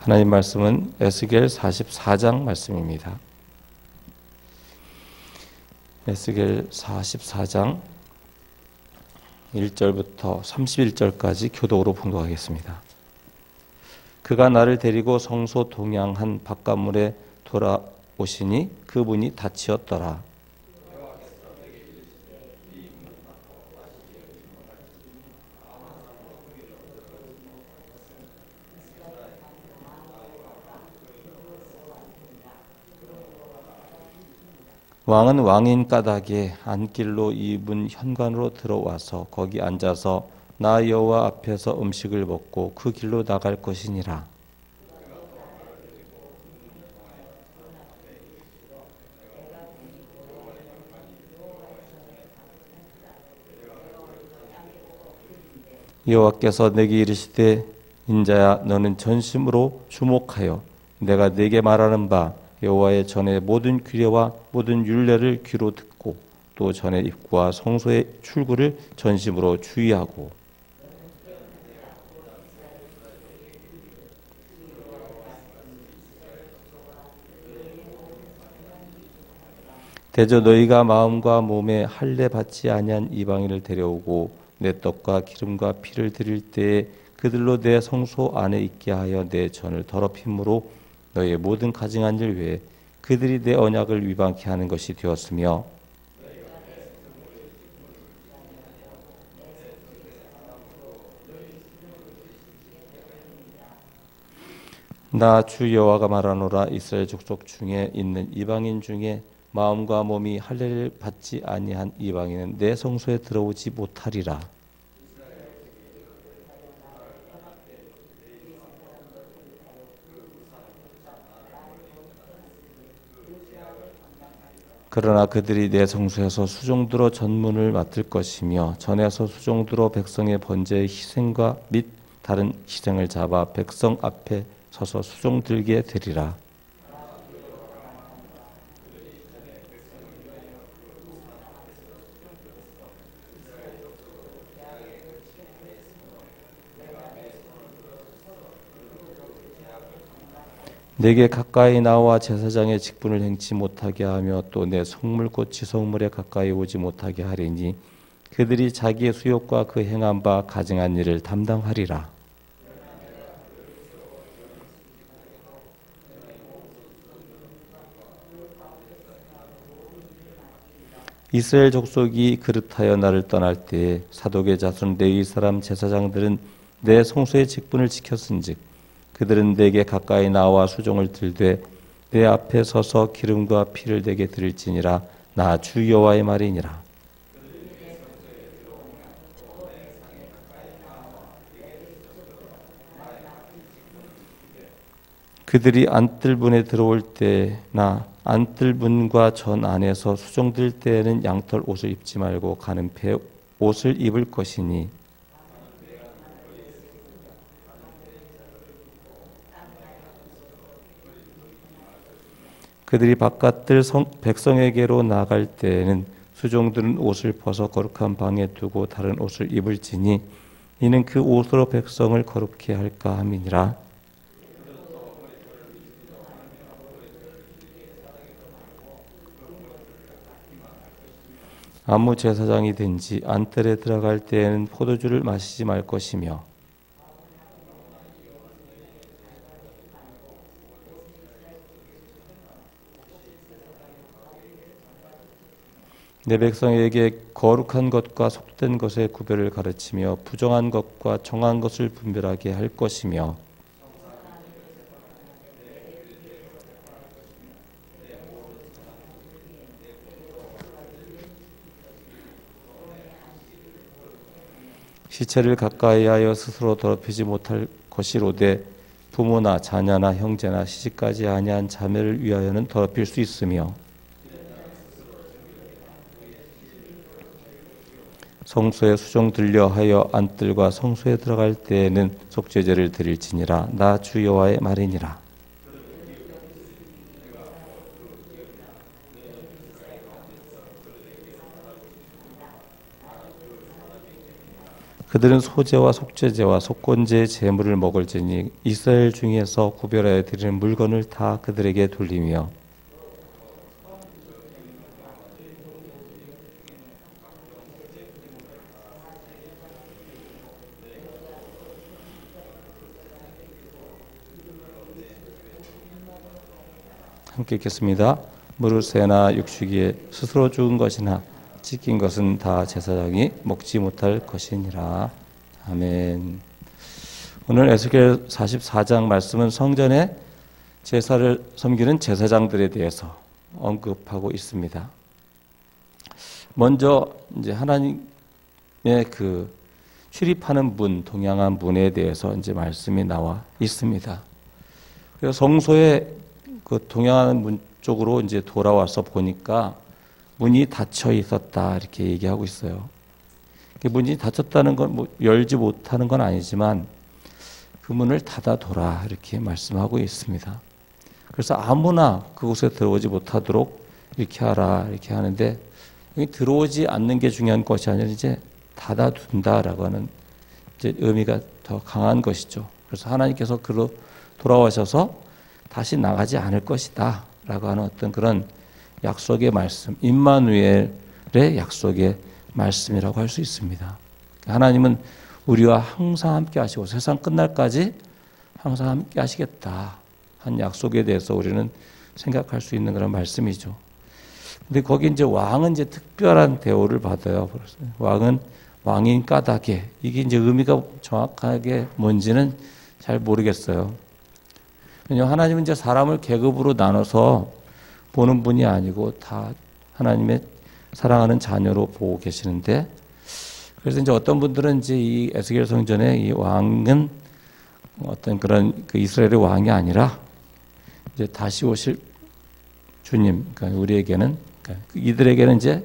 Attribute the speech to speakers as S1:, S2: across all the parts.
S1: 하나님 말씀은 에스겔 44장 말씀입니다. 에스겔 44장 1절부터 31절까지 교독으로 봉독하겠습니다. 그가 나를 데리고 성소 동양한 바깥문에 돌아오시니 그 문이 닫히었더라. 왕은 왕인 까닭에 안길로 이 문 현관으로 들어와서 거기 앉아서 나 여호와 앞에서 음식을 먹고 그 길로 나갈 것이니라. 여호와께서 내게 이르시되 인자야 너는 전심으로 주목하여 내가 네게 말하는 바 여호와의 전의 모든 규례와 모든 율례를 귀로 듣고 또 전의 입구와 성소의 출구를 전심으로 주의하고 대저 너희가 마음과 몸에 할례 받지 아니한 이방인을 데려오고 내 떡과 기름과 피를 드릴 때에 그들로 내 성소 안에 있게 하여 내 전을 더럽힘으로 너희의 모든 가증한 일 외에 그들이 내 언약을 위반케 하는 것이 되었으며 나 주 여호와가 말하노라. 이스라엘 족속 중에 있는 이방인 중에 마음과 몸이 할례를 받지 아니한 이방인은 내 성소에 들어오지 못하리라. 그러나 그들이 내 성소에서 수종들어 전문을 맡을 것이며 전에서 수종들어 백성의 번제의 희생과 및 다른 희생을 잡아 백성 앞에 서서 수종들게 되리라. 내게 가까이 나와 제사장의 직분을 행치 못하게 하며 또 내 성물꽃 지성물에 가까이 오지 못하게 하리니 그들이 자기의 수욕과 그 행한 바 가증한 일을 담당하리라. 이스라엘 족속이 그릇하여 나를 떠날 때에 사독의 자손 레위 사람 제사장들은 내 성소의 직분을 지켰은즉 그들은 내게 가까이 나와 수종을 들되 내 앞에 서서 기름과 피를 내게 드릴지니라. 나 주 여호와의 말이니라. 그들이 안뜰문에 들어올 때나 안뜰문과 전 안에서 수종들 때에는 양털 옷을 입지 말고 가는 배 옷을 입을 것이니 그들이 바깥들 백성에게로 나갈 때에는 수종들은 옷을 벗어 거룩한 방에 두고 다른 옷을 입을지니 이는 그 옷으로 백성을 거룩케 할까 함이니라. 아무 제사장이 된지 안뜰에 들어갈 때에는 포도주를 마시지 말 것이며 내 백성에게 거룩한 것과 속된 것의 구별을 가르치며 부정한 것과 정한 것을 분별하게 할 것이며 시체를 가까이하여 스스로 더럽히지 못할 것이로되 부모나 자녀나 형제나 시집가지 아니한 자매를 위하여는 더럽힐 수 있으며 성소에 수종 들려 하여 안뜰과 성소에 들어갈 때에는 속죄제를 드릴지니라. 나 주 여호와의 말이니라. 그들은 소제와 속죄제와 속건제의 제물을 먹을지니 이스라엘 중에서 구별하여 드리는 물건을 다 그들에게 돌리며 함께 읽겠습니다. 무릇새나 육축이에 스스로 죽은 것이나 찢긴 것은 다 제사장이 먹지 못할 것이니라. 아멘. 오늘 에스겔 44장 말씀은 성전에 제사를 섬기는 제사장들에 대해서 언급하고 있습니다. 먼저 이제 하나님의 그 출입하는 문, 동양한 문에 대해서 이제 말씀이 나와 있습니다. 그래서 성소에 그 동양한 문 쪽으로 이제 돌아와서 보니까 문이 닫혀 있었다 이렇게 얘기하고 있어요. 문이 닫혔다는 건 뭐 열지 못하는 건 아니지만 그 문을 닫아둬라 이렇게 말씀하고 있습니다. 그래서 아무나 그곳에 들어오지 못하도록 이렇게 하라 이렇게 하는데 여기 들어오지 않는 게 중요한 것이 아니라 이제 닫아둔다라고 하는 이제 의미가 더 강한 것이죠. 그래서 하나님께서 그로 돌아오셔서 다시 나가지 않을 것이다 라고 하는 어떤 그런 약속의 말씀, 임마누엘의 약속의 말씀이라고 할 수 있습니다. 하나님은 우리와 항상 함께 하시고 세상 끝날까지 항상 함께 하시겠다 한 약속에 대해서 우리는 생각할 수 있는 그런 말씀이죠. 근데 거기 이제 왕은 이제 특별한 대우를 받아요. 왕은 왕인 까닭에 이게 이제 의미가 정확하게 뭔지는 잘 모르겠어요. 왜냐하면 하나님은 이제 사람을 계급으로 나눠서 보는 분이 아니고 다 하나님의 사랑하는 자녀로 보고 계시는데 그래서 이제 어떤 분들은 이제 이 에스겔 성전의 이 왕은 어떤 그런 그 이스라엘의 왕이 아니라 이제 다시 오실 주님, 그러니까 우리에게는 그러니까 이들에게는 이제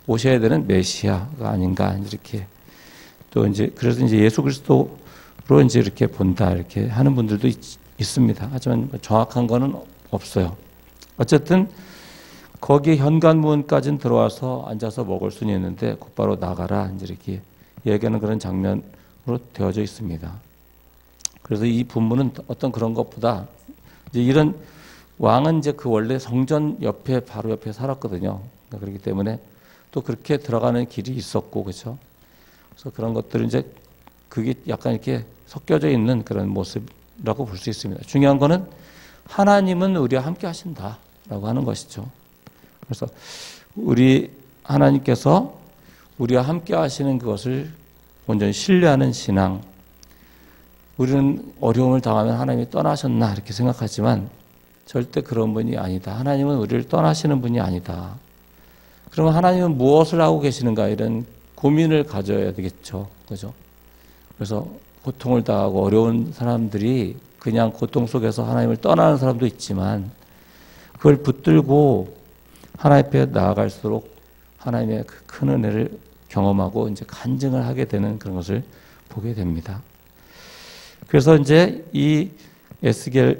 S1: 오셔야 되는 메시아가 아닌가 이렇게 또 이제 그래서 이제 예수 그리스도로 이제 이렇게 본다 이렇게 하는 분들도 있습니다. 하지만 정확한 거는 없어요. 어쨌든 거기에 현관문까지는 들어와서 앉아서 먹을 수는 있는데 곧바로 나가라 이제 이렇게 얘기하는 그런 장면으로 되어져 있습니다. 그래서 이 본문은 어떤 그런 것보다 이제 이런 왕은 이제 그 원래 성전 옆에 바로 옆에 살았거든요. 그렇기 때문에 또 그렇게 들어가는 길이 있었고 그렇죠. 그래서 그런 것들은 이제 그게 약간 이렇게 섞여져 있는 그런 모습이라고 볼 수 있습니다. 중요한 거는 하나님은 우리와 함께 하신다라고 하는 것이죠. 그래서 우리 하나님께서 우리와 함께 하시는 그것을 온전히 신뢰하는 신앙. 우리는 어려움을 당하면 하나님이 떠나셨나 이렇게 생각하지만 절대 그런 분이 아니다. 하나님은 우리를 떠나시는 분이 아니다. 그러면 하나님은 무엇을 하고 계시는가 이런 고민을 가져야 되겠죠. 그죠? 그래서 고통을 당하고 어려운 사람들이 그냥 고통 속에서 하나님을 떠나는 사람도 있지만 그걸 붙들고 하나님 앞에 나아갈수록 하나님의 그 큰 은혜를 경험하고 이제 간증을 하게 되는 그런 것을 보게 됩니다. 그래서 이제 이 에스겔이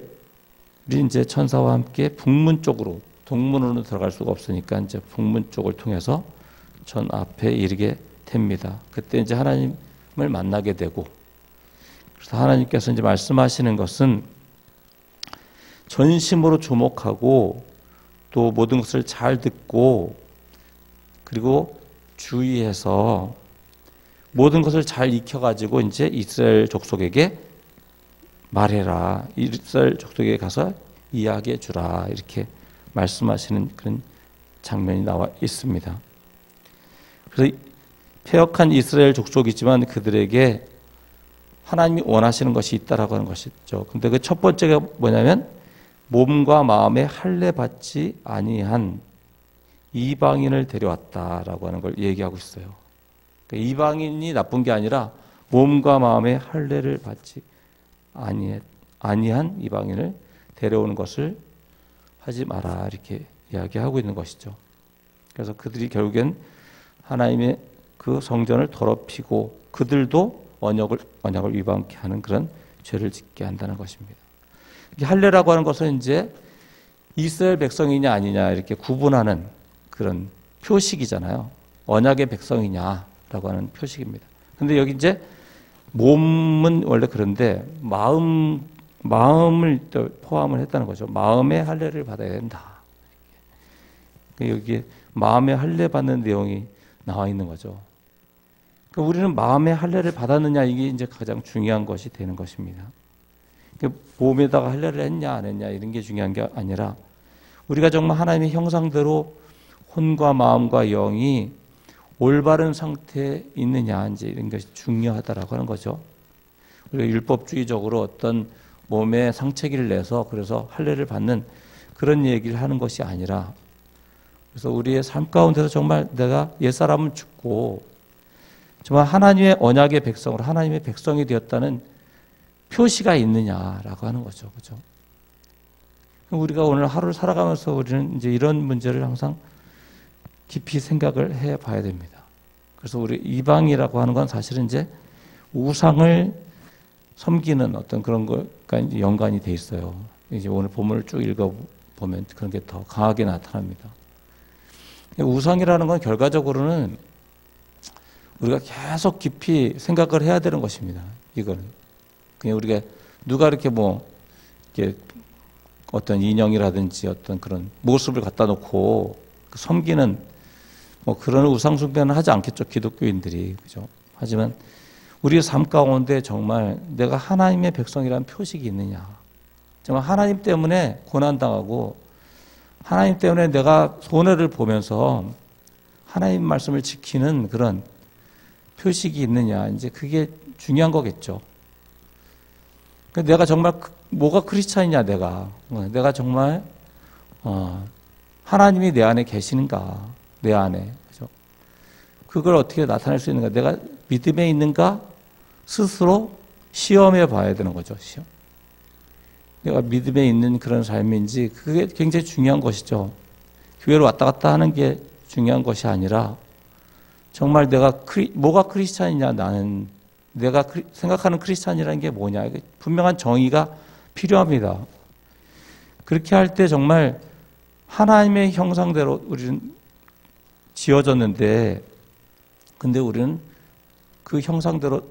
S1: 이제 천사와 함께 북문 쪽으로 동문으로 들어갈 수가 없으니까 이제 북문 쪽을 통해서 전 앞에 이르게 됩니다. 그때 이제 하나님을 만나게 되고 그래서 하나님께서 이제 말씀하시는 것은 전심으로 주목하고 또 모든 것을 잘 듣고 그리고 주의해서 모든 것을 잘 익혀가지고 이제 이스라엘 족속에게 말해라. 이스라엘 족속에게 가서 이야기해 주라. 이렇게 말씀하시는 그런 장면이 나와 있습니다. 그래서 패역한 이스라엘 족속이지만 그들에게 하나님이 원하시는 것이 있다라고 하는 것이죠. 근데 그 첫 번째가 뭐냐면 몸과 마음에 할례 받지 아니한 이방인을 데려왔다라고 하는 걸 얘기하고 있어요. 그러니까 이방인이 나쁜 게 아니라 몸과 마음에 할례를 받지 아니한 이방인을 데려오는 것을 하지 마라 이렇게 이야기하고 있는 것이죠. 그래서 그들이 결국엔 하나님의 그 성전을 더럽히고 그들도 언약을 위반케 하는 그런 죄를 짓게 한다는 것입니다. 할례라고 하는 것은 이제 이스라엘 백성이냐 아니냐 이렇게 구분하는 그런 표식이잖아요. 언약의 백성이냐라고 하는 표식입니다. 근데 여기 이제 몸은 원래 그런데 마음을 또 포함을 했다는 거죠. 마음의 할례를 받아야 된다. 여기 마음의 할례 받는 내용이 나와 있는 거죠. 그러니까 우리는 마음의 할례를 받았느냐 이게 이제 가장 중요한 것이 되는 것입니다. 그러니까 몸에다가 할례를 했냐 안 했냐 이런 게 중요한 게 아니라 우리가 정말 하나님의 형상대로 혼과 마음과 영이 올바른 상태에 있느냐 이제 이런 것이 중요하다라고 하는 거죠. 우리가 율법주의적으로 어떤 몸에 상처기를 내서 그래서 할례를 받는 그런 얘기를 하는 것이 아니라 그래서 우리의 삶 가운데서 정말 내가 옛사람은 죽고 정말 하나님의 언약의 백성으로 하나님의 백성이 되었다는 표시가 있느냐라고 하는 거죠. 그죠? 우리가 오늘 하루를 살아가면서 우리는 이제 이런 문제를 항상 깊이 생각을 해 봐야 됩니다. 그래서 우리 이방이라고 하는 건 사실은 이제 우상을 섬기는 어떤 그런 것과 연관이 돼 있어요. 이제 오늘 본문을 쭉 읽어보면 그런 게 더 강하게 나타납니다. 우상이라는 건 결과적으로는 우리가 계속 깊이 생각을 해야 되는 것입니다. 이거는. 그냥 우리가 누가 이렇게 이렇게 어떤 인형이라든지 어떤 그런 모습을 갖다 놓고 섬기는 그런 우상숭배는 하지 않겠죠. 기독교인들이. 그죠? 하지만 우리의 삶 가운데 정말 내가 하나님의 백성이라는 표식이 있느냐. 정말 하나님 때문에 고난당하고 하나님 때문에 내가 손해를 보면서 하나님 말씀을 지키는 그런 표식이 있느냐. 이제 그게 중요한 거겠죠. 내가 정말 뭐가 크리스찬이냐 내가 정말 하나님이 내 안에 계시는가 내 안에 그죠? 그걸 어떻게 나타낼 수 있는가 내가 믿음에 있는가 스스로 시험해 봐야 되는 거죠. 시험. 내가 믿음에 있는 그런 삶인지 그게 굉장히 중요한 것이죠. 교회로 왔다 갔다 하는 게 중요한 것이 아니라 정말 내가 뭐가 크리스찬이냐 나는 내가 생각하는 크리스찬이라는 게 뭐냐 분명한 정의가 필요합니다. 그렇게 할 때 정말 하나님의 형상대로 우리는 지어졌는데 근데 우리는 그 형상대로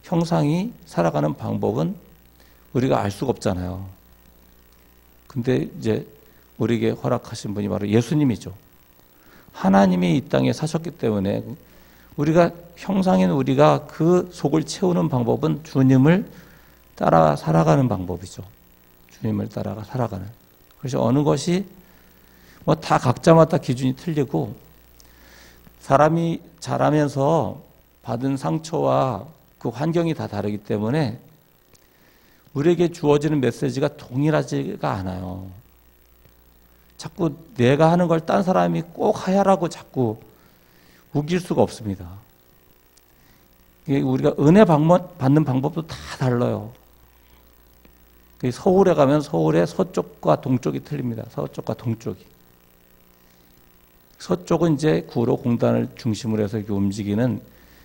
S1: 형상이 살아가는 방법은 우리가 알 수가 없잖아요. 근데 이제 우리에게 허락하신 분이 바로 예수님이죠. 하나님이 이 땅에 사셨기 때문에 우리가 형상인 우리가 그 속을 채우는 방법은 주님을 따라 살아가는 방법이죠. 주님을 따라가 살아가는. 그래서 어느 것이 다 각자마다 기준이 틀리고 사람이 자라면서 받은 상처와 그 환경이 다 다르기 때문에 우리에게 주어지는 메시지가 동일하지가 않아요. 자꾸 내가 하는 걸 딴 사람이 꼭 하라고 자꾸 우길 수가 없습니다. 우리가 은혜 받는 방법도 다 달라요. 서울에 가면 서울의 서쪽과 동쪽이 틀립니다. 서쪽과 동쪽이. 서쪽은 이제 구로 공단을 중심으로 해서 이렇게 움직이는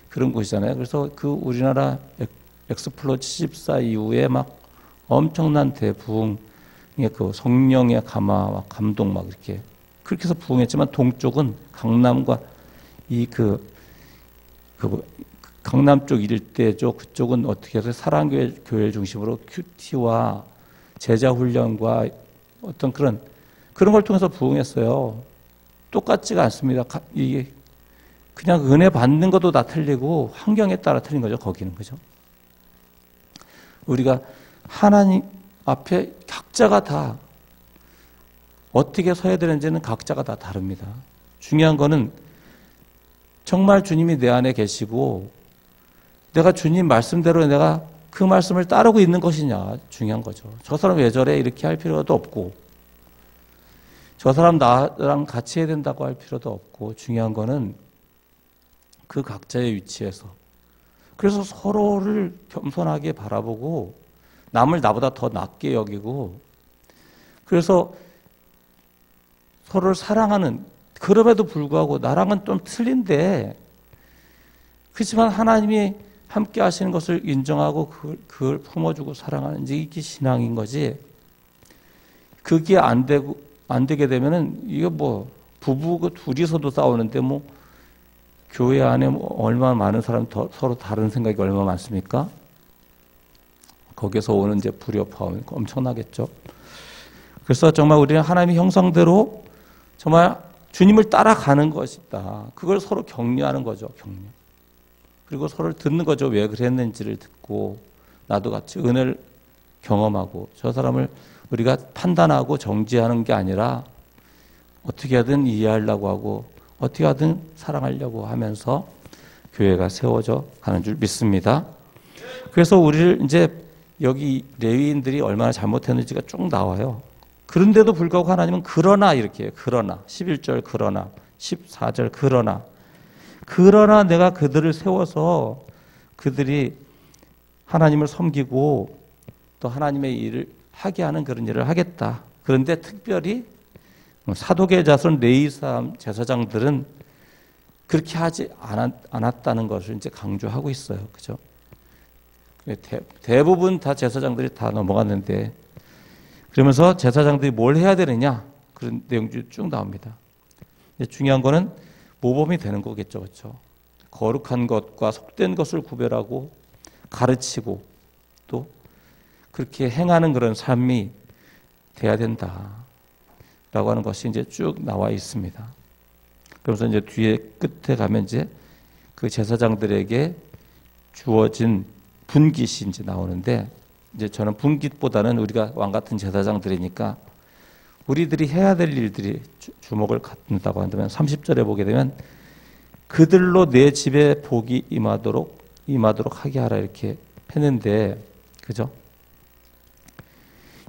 S1: 그런 곳이잖아요. 그래서 그 우리나라 엑스플로 74 이후에 막 엄청난 대부흥의 그 성령의 감화와 감동 막 이렇게 그렇게 해서 부흥했지만 동쪽은 강남과 강남 쪽 일대죠. 그쪽은 어떻게 해서 사랑교회 중심으로 큐티와 제자 훈련과 어떤 그런 걸 통해서 부흥했어요. 똑같지가 않습니다. 이게 그냥 은혜 받는 것도 다 틀리고 환경에 따라 틀린 거죠. 거기는 그죠? 우리가 하나님 앞에 각자가 다 어떻게 서야 되는지는 각자가 다 다릅니다. 중요한 거는 정말 주님이 내 안에 계시고 내가 주님 말씀대로 내가 그 말씀을 따르고 있는 것이냐 중요한 거죠. 저 사람 왜 저래 이렇게 할 필요도 없고 저 사람 나랑 같이 해야 된다고 할 필요도 없고 중요한 거는 그 각자의 위치에서 그래서 서로를 겸손하게 바라보고 남을 나보다 더 낮게 여기고 그래서 서로를 사랑하는 그럼에도 불구하고 나랑은 좀 틀린데 그렇지만 하나님이 함께 하시는 것을 인정하고 그걸 품어주고 사랑하는 이게 신앙인 거지. 그게 안 되게 되면은 이게 부부가 둘이서도 싸우는데 교회 안에 얼마나 많은 사람이 서로 다른 생각이 얼마나 많습니까? 거기서 오는 이제 불협화음 엄청나겠죠. 그래서 정말 우리는 하나님의 형상대로 정말 주님을 따라가는 것이다. 그걸 서로 격려하는 거죠. 격려. 그리고 서로를 듣는 거죠. 왜 그랬는지를 듣고 나도 같이 은혜를 경험하고 저 사람을 우리가 판단하고 정죄하는 게 아니라 어떻게 하든 이해하려고 하고 어떻게 하든 사랑하려고 하면서 교회가 세워져 가는 줄 믿습니다. 그래서 우리를 이제 여기 레위인들이 얼마나 잘못했는지가 쭉 나와요. 그런데도 불구하고 하나님은 그러나 이렇게 해요. 그러나 11절 그러나 14절 그러나 내가 그들을 세워서 그들이 하나님을 섬기고 또 하나님의 일을 하게 하는 그런 일을 하겠다. 그런데 특별히 사독의 자손 레위 사람 제사장들은 그렇게 하지 않았다는 것을 이제 강조하고 있어요. 그죠? 대부분 다 제사장들이 다 넘어갔는데 그러면서 제사장들이 뭘 해야 되느냐 그런 내용들이 쭉 나옵니다. 중요한 거는 모범이 되는 거겠죠. 그렇죠? 거룩한 것과 속된 것을 구별하고 가르치고 또 그렇게 행하는 그런 삶이 돼야 된다라고 하는 것이 이제 쭉 나와 있습니다. 그러면서 이제 뒤에 끝에 가면 이제 그 제사장들에게 주어진 분깃이 이제 나오는데 이제 저는 분깃보다는 우리가 왕 같은 제사장들이니까 우리들이 해야 될 일들이 주목을 갖는다고 한다면 30절에 보게 되면 그들로 내 집에 복이 임하도록 하게 하라 이렇게 했는데 그죠?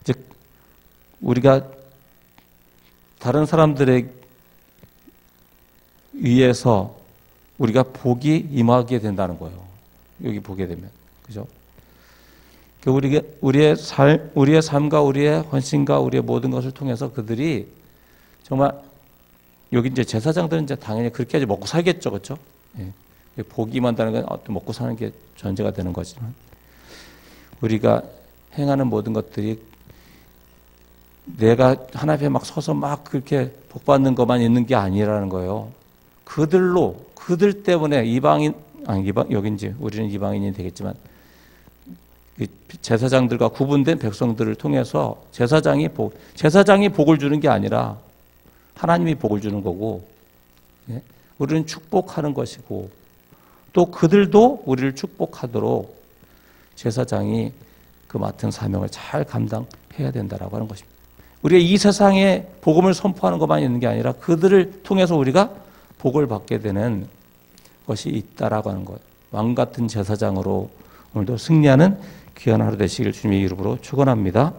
S1: 이제 우리가 다른 사람들에 의해서 우리가 복이 임하게 된다는 거예요. 여기 보게 되면 그죠? 우리의 삶과 우리의 헌신과 우리의 모든 것을 통해서 그들이 정말 여기 이제 제사장들은 이제 당연히 그렇게 하지 먹고 살겠죠, 그렇죠? 예. 복이 임한다는 건 어떤 먹고 사는 게 전제가 되는 거지만 우리가 행하는 모든 것들이 내가 하나님 앞에 막 서서 막 그렇게 복 받는 것만 있는 게 아니라는 거예요. 그들 때문에 여기 이제 우리는 이방인이 되겠지만 제사장들과 구분된 백성들을 통해서 제사장이 복을 주는 게 아니라 하나님이 복을 주는 거고, 예? 우리는 축복하는 것이고, 또 그들도 우리를 축복하도록 제사장이 그 맡은 사명을 잘 감당해야 된다라고 하는 것입니다. 우리가 이 세상에 복음을 선포하는 것만 있는 게 아니라 그들을 통해서 우리가 복을 받게 되는 것이 있다라고 하는 것. 왕 같은 제사장으로 오늘도 승리하는 귀한 하루 되시길 주님의 이름으로 축원합니다.